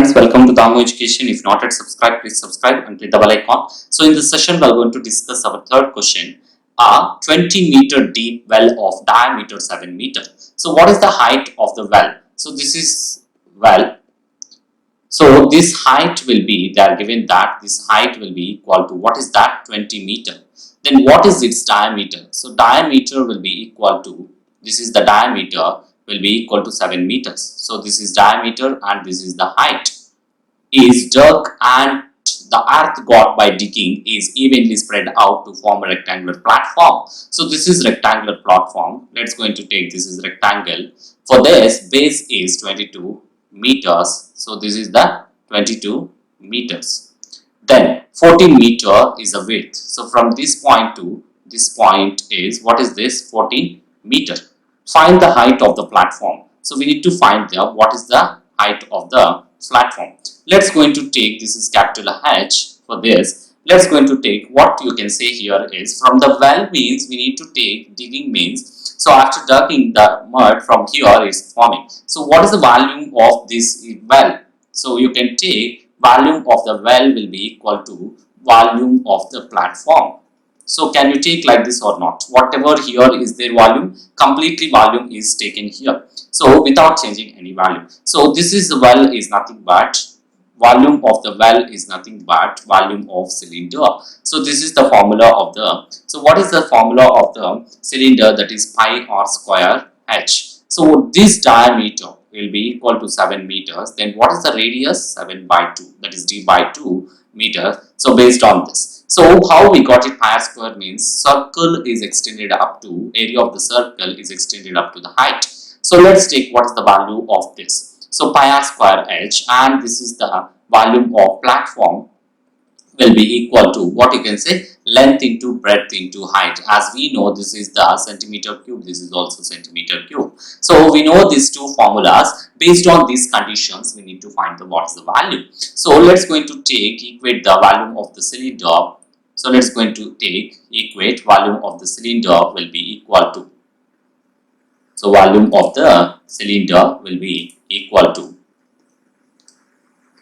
friends, welcome to Damo Education. If not yet subscribed, please subscribe and click the bell icon. So in this session, we are going to discuss our third question. A 20-meter deep well of diameter 7 meter. So what is the height of the well? So this is well. So this height will be, they are given that this height will be equal to, what is that? 20 meter. Then what is its diameter? So diameter will be equal to, this is the diameter, will be equal to 7 meters. So this is diameter and this is the height. Is dug and the earth got by digging is evenly spread out to form a rectangular platform. So this is rectangular platform. Let's going to take this is rectangle. For this, base is 22 meters. So this is the 22 meters. Then 14 meter is the width. So from this point to this point is, what is this? 14 meter. Find the height of the platform. So we need to find the what is the height of the platform. Let's going to take, this is capital H for this. Let's going to take what you can say here is from the well means we need to take digging means. So after digging the mud from here is forming. So what is the volume of this well? So you can take volume of the well will be equal to volume of the platform. So can you take like this or not? Whatever here is their volume, completely volume is taken here. So without changing any value. So this is the well is nothing but volume of the well is nothing but volume of cylinder. So this is the formula of the, so what is the formula of the cylinder? That is pi r square h. So this diameter will be equal to 7 meters. Then what is the radius? 7 by 2, that is d by 2 meters. So based on this. So how we got it? Pi r square means circle is extended up to, area of the circle is extended up to the height. So let's take what is the value of this. So pi r square h, and this is the volume of platform will be equal to what you can say, length into breadth into height. As we know, this is the centimeter cube, this is also centimeter cube. So we know these two formulas. Based on these conditions, we need to find the what is the value. So let's going to take equate the volume of the cylinder. So let's going to take equate volume of the cylinder will be equal to, so volume of the cylinder will be equal to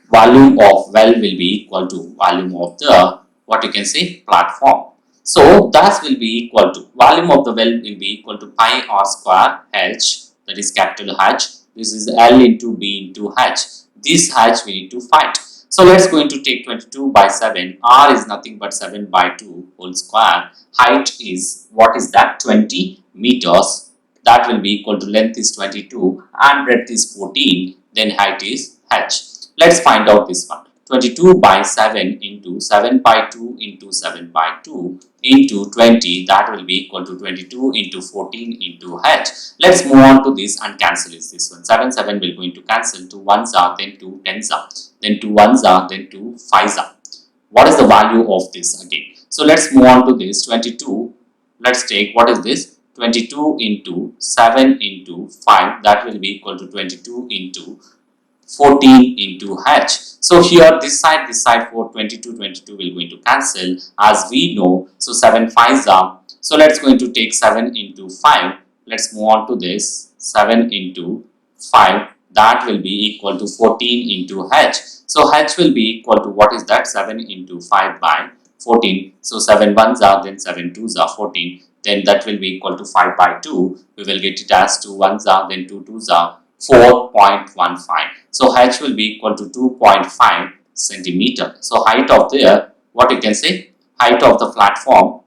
volume of well will be equal to volume of the what you can say platform. So that will be equal to volume of the well will be equal to pi r square h, that is capital H. This is L into B into H. This H we need to find. So let's going to take 22 by 7. R is nothing but 7 by 2 whole square. Height is what is that? 20 meters. That will be equal to length is 22 and breadth is 14. Then height is H. Let's find out this one. 22 by 7 into 7 by 2 into 7 by 2 into 20, that will be equal to 22 into 14 into H. Let's move on to this and cancel this one. 7 7 will going to cancel. 2 1s are, then 2 10s are, then 2 1s are, then 2 5s are. What is the value of this again? So let's move on to this 22. Let's take what is this? 22 into 7 into 5, that will be equal to 22 into 14 into H. So here this side for 22 will going to cancel as we know. So 7 5s are. So let's going to take 7 into 5. Let's move on to this 7 into 5, that will be equal to 14 into H. So H will be equal to what is that? 7 into 5 by 14. So 7 1s are, then 7 2s are 14. Then that will be equal to 5 by 2. We will get it as 2 1s are, then 2 2s are, 4.15. So H will be equal to 2.5 centimeter. So height of the, what you can say, height of the platform.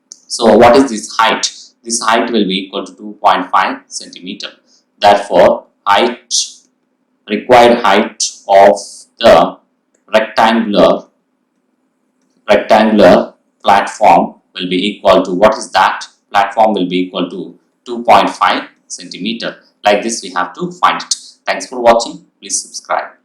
So what is this height? This height will be equal to 2.5 centimeter. Therefore, height, required height of the rectangular platform will be equal to, what is that? Platform will be equal to 2.5 centimeter. Like this we have to find it. Thanks for watching. Please subscribe.